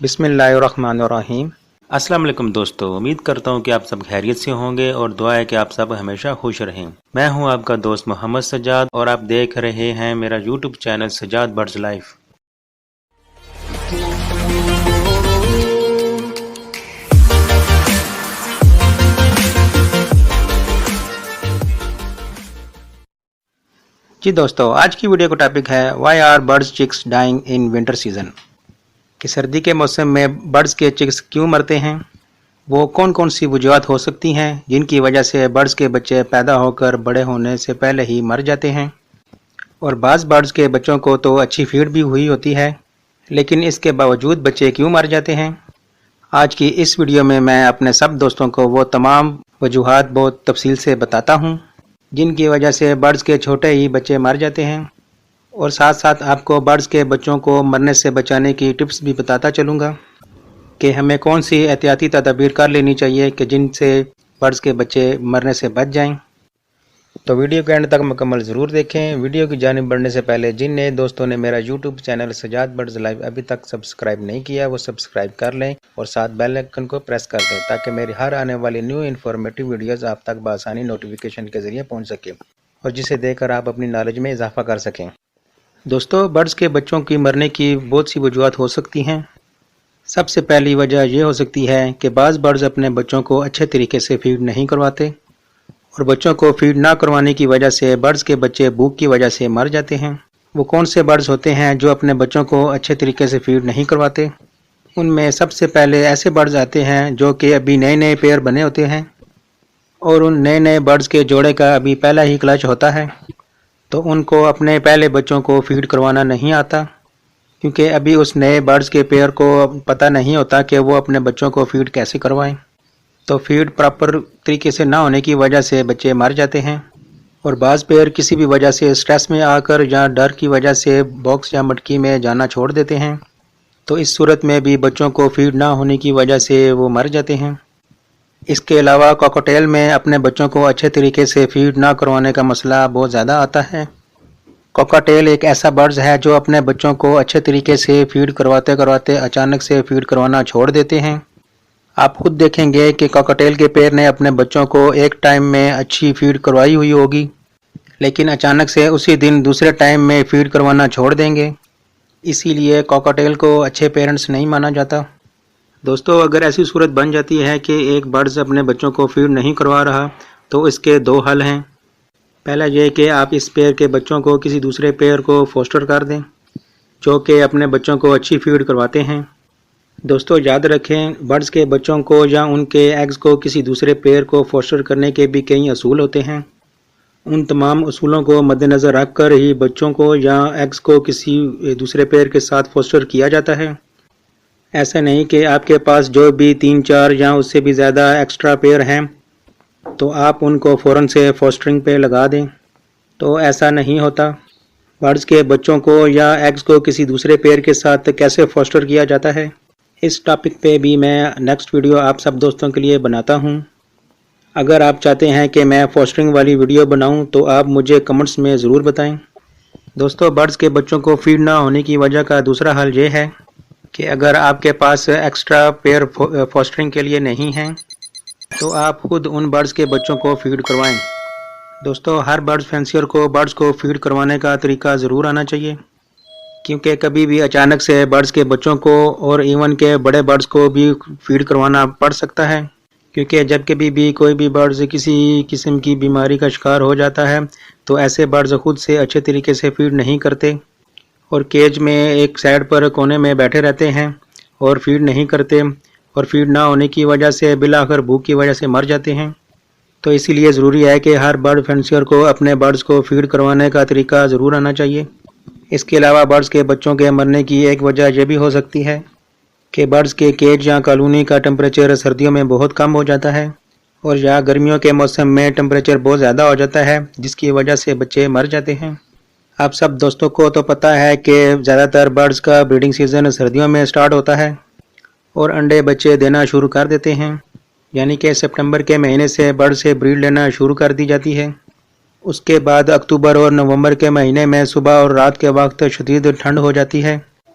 بسم اللہ الرحمن الرحیم۔ السلام علیکم دوستو، امید کرتا ہوں کہ آپ سب خیریت سے ہوں گے اور دعا ہے کہ آپ سب ہمیشہ خوش رہیں۔ میں ہوں آپ کا دوست محمد سجاد اور آپ دیکھ رہے ہیں میرا YouTube channel Sajjad birds life. جی دوستو، آج کی ویڈیو کا ٹاپک ہے why are birds chicks dying in winter season, کہ سردی کے موسم میں برڈز کے چکس کیوں مرتے ہیں، وہ کون کون سی وجوہات ہو سکتی ہیں جن کی وجہ سے برڈز کے بچے پیدا ہو کر بڑے ہونے سے پہلے ہی مر جاتے ہیں، اور بعض برڈز کے بچوں کو تو اچھی فیڈ بھی ہوئی ہوتی ہے لیکن اس کے باوجود بچے کیوں مر جاتے ہیں۔ آج کی اس ویڈیو میں میں اپنے سب دوستوں کو وہ تمام وجوہات بہت تفصیل سے بتاتا ہوں جن کی وجہ سے برڈز کے چھوٹے ہی بچے مر جاتے ہیں، اور ساتھ ساتھ آپ کو برڈز کے بچوں کو مرنے سے بچانے کی ٹپس بھی بتاتا چلوں گا کہ ہمیں کون سی احتیاطی تدابیر کر لینی چاہیے کہ جن سے برڈز کے بچے مرنے سے بچ جائیں۔ تو ویڈیو کے اینڈ تک مکمل ضرور دیکھیں۔ ویڈیو کی جانب بڑھنے سے پہلے جن نئے دوستوں نے میرا YouTube channel Sajjad birds life ابھی تک سبسکرائب نہیں کیا وہ سبسکرائب کر لیں اور ساتھ بیل آئیکن کو پریس کر دیں تاکہ میری ہر آنے والی نیو انفارمیٹیو ویڈیوز آپ تک بآسانی نوٹیفیکیشن کے ذریعے پہنچ سکے اور جسے دیکھ کر آپ اپنی نالج میں اضافہ کر سکیں۔ دوستو، برڈز کے بچوں کی مرنے کی بہت سی وجوہات ہو سکتی ہیں۔ سب سے پہلی وجہ یہ ہو سکتی ہے کہ بعض برڈز اپنے بچوں کو اچھے طریقے سے فیڈ نہیں کرواتے، اور بچوں کو فیڈ نہ کروانے کی وجہ سے برڈز کے بچے بھوک کی وجہ سے مر جاتے ہیں۔ وہ کون سے برڈز ہوتے ہیں جو اپنے بچوں کو اچھے طریقے سے فیڈ نہیں کرواتے؟ ان میں سب سے پہلے ایسے برڈز آتے ہیں جو کہ ابھی نئے نئے پیئر بنے ہوتے ہیں اور ان نئے نئے برڈز کے جوڑے کا ابھی پہلا ہی کلچ ہوتا ہے، تو ان کو اپنے پہلے بچوں کو فیڈ کروانا نہیں آتا، کیونکہ ابھی اس نئے برڈز کے پیئر کو پتہ نہیں ہوتا کہ وہ اپنے بچوں کو فیڈ کیسے کروائیں، تو فیڈ پراپر طریقے سے نہ ہونے کی وجہ سے بچے مر جاتے ہیں۔ اور بعض پیئر کسی بھی وجہ سے سٹریس میں آ کر یا ڈر کی وجہ سے باکس یا مٹکی میں جانا چھوڑ دیتے ہیں، تو اس صورت میں بھی بچوں کو فیڈ نہ ہونے کی وجہ سے وہ مر جاتے ہیں۔ اس کے علاوہ کاکاٹیل میں اپنے بچوں کو اچھے طریقے سے فیڈ نہ کروانے کا مسئلہ بہت زیادہ آتا ہے۔ کاکاٹیل ایک ایسا برڈز ہے جو اپنے بچوں کو اچھے طریقے سے فیڈ کرواتے کرواتے اچانک سے فیڈ کروانا چھوڑ دیتے ہیں۔ آپ خود دیکھیں گے کہ کاکاٹیل کے پیئر نے اپنے بچوں کو ایک ٹائم میں اچھی فیڈ کروائی ہوئی ہوگی لیکن اچانک سے اسی دن دوسرے ٹائم میں فیڈ کروانا چھوڑ دیں گے، اسی لیے کاکاٹیل کو اچھے پیرنٹس نہیں مانا جاتا۔ دوستو، اگر ایسی صورت بن جاتی ہے کہ ایک برڈز اپنے بچوں کو فیڈ نہیں کروا رہا تو اس کے دو حل ہیں۔ پہلا یہ کہ آپ اس پیئر کے بچوں کو کسی دوسرے پیئر کو فوسٹر کر دیں جو کہ اپنے بچوں کو اچھی فیڈ کرواتے ہیں۔ دوستو، یاد رکھیں برڈز کے بچوں کو یا ان کے ایگز کو کسی دوسرے پیئر کو فوسٹر کرنے کے بھی کئی اصول ہوتے ہیں۔ ان تمام اصولوں کو مد نظر رکھ کر ہی بچوں کو یا ایگز کو کسی دوسرے پیئر کے ساتھ فوسٹر کیا جاتا ہے۔ ایسا نہیں کہ آپ کے پاس جو بھی 3 4 یا اس سے بھی زیادہ ایکسٹرا پیئر ہیں تو آپ ان کو فوراً سے فوسٹرنگ پہ لگا دیں، تو ایسا نہیں ہوتا۔ برڈز کے بچوں کو یا ایگز کو کسی دوسرے پیئر کے ساتھ کیسے فوسٹر کیا جاتا ہے، اس ٹاپک پہ بھی میں نیکسٹ ویڈیو آپ سب دوستوں کے لیے بناتا ہوں۔ اگر آپ چاہتے ہیں کہ میں فوسٹرنگ والی ویڈیو بناؤں تو آپ مجھے کمنٹس میں ضرور بتائیں۔ دوستو، برڈز کے بچوں کو فیڈ نہ ہونے کی وجہ کا دوسرا حل یہ ہے کہ اگر آپ کے پاس ایکسٹرا پیئر فوسٹرنگ کے لیے نہیں ہیں تو آپ خود ان برڈز کے بچوں کو فیڈ کروائیں۔ دوستو، ہر برڈز فینسیئر کو برڈز کو فیڈ کروانے کا طریقہ ضرور آنا چاہیے، کیونکہ کبھی بھی اچانک سے برڈز کے بچوں کو اور ایون کے بڑے برڈز کو بھی فیڈ کروانا پڑ سکتا ہے، کیونکہ جب کبھی بھی کوئی بھی برڈز کسی قسم کی بیماری کا شکار ہو جاتا ہے تو ایسے برڈز خود سے اچھے طریقے سے فیڈ نہیں کرتے اور کیج میں ایک سائڈ پر کونے میں بیٹھے رہتے ہیں اور فیڈ نہیں کرتے، اور فیڈ نہ ہونے کی وجہ سے بالآخر بھوک کی وجہ سے مر جاتے ہیں۔ تو اسی لیے ضروری ہے کہ ہر برڈ فینسیئر کو اپنے برڈز کو فیڈ کروانے کا طریقہ ضرور آنا چاہیے۔ اس کے علاوہ برڈز کے بچوں کے مرنے کی ایک وجہ یہ بھی ہو سکتی ہے کہ برڈز کے کیج یا کالونی کا ٹمپریچر سردیوں میں بہت کم ہو جاتا ہے اور یا گرمیوں کے موسم میں ٹمپریچر بہت زیادہ ہو جاتا ہے جس کی وجہ سے بچے مر جاتے ہیں۔ آپ سب دوستوں کو تو پتہ ہے کہ زیادہ تر برڈز کا بریڈنگ سیزن سردیوں میں سٹارٹ ہوتا ہے اور انڈے بچے دینا شروع کر دیتے ہیں، یعنی کہ سپٹمبر کے مہینے سے برڈ سے بریڈ لینا شروع کر دی جاتی ہے۔ اس کے بعد اکتوبر اور نومبر کے مہینے میں صبح اور رات کے وقت شدید ٹھنڈ ہو جاتی ہے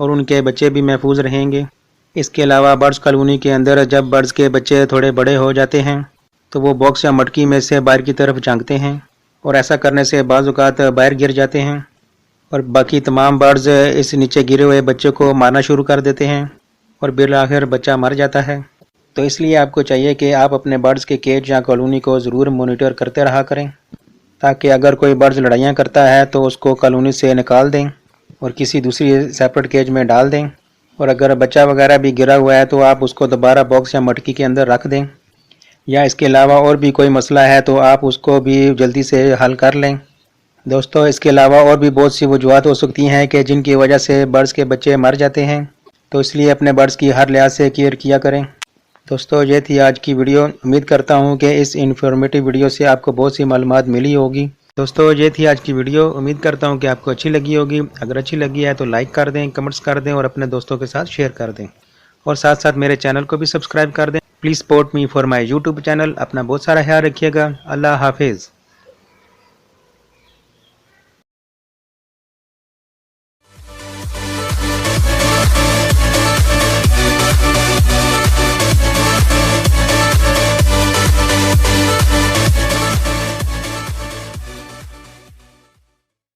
اور ان کے بچے بھی محفوظ رہیں گے۔ اس کے علاوہ برڈز کالونی کے اندر جب برڈز کے بچے تھوڑے بڑے ہو جاتے ہیں تو وہ باکس یا مٹکی میں سے باہر کی طرف جھانکتے ہیں، اور ایسا کرنے سے بعض اوقات باہر گر جاتے ہیں اور باقی تمام برڈز اس نیچے گرے ہوئے بچے کو مارنا شروع کر دیتے ہیں اور بالآخر بچہ مر جاتا ہے۔ تو اس لیے آپ کو چاہیے کہ آپ اپنے برڈز کے کیج یا کالونی کو ضرور مانیٹر کرتے رہا کریں، تاکہ اگر کوئی برڈز لڑائیاں کرتا ہے تو اس کو کالونی سے نکال دیں اور کسی دوسری سیپریٹ کیج میں ڈال دیں، اور اگر بچہ وغیرہ بھی گرا ہوا ہے تو آپ اس کو دوبارہ باکس یا مٹکی کے اندر رکھ دیں، یا اس کے علاوہ اور بھی کوئی مسئلہ ہے تو آپ اس کو بھی جلدی سے حل کر لیں۔ دوستو اس کے علاوہ اور بھی بہت سی وجوہات ہو سکتی ہیں کہ جن کی وجہ سے برڈز کے بچے مر جاتے ہیں، تو اس لیے اپنے برڈز کی ہر لحاظ سے کیئر کیا کریں۔ دوستو یہ تھی آج کی ویڈیو، امید کرتا ہوں کہ اس انفارمیٹیو ویڈیو سے آپ کو بہت سی معلومات ملی ہوگی۔ دوستو یہ تھی آج کی ویڈیو، امید کرتا ہوں کہ آپ کو اچھی لگی ہوگی۔ اگر اچھی لگی ہے تو لائک کر دیں، کمنٹس کر دیں اور اپنے دوستوں کے ساتھ شیئر کر دیں، اور ساتھ ساتھ میرے چینل کو بھی سبسکرائب کر دیں۔ Please support me for my YouTube channel. اپنا بہت سارا خیال رکھیے گا۔ اللہ حافظ۔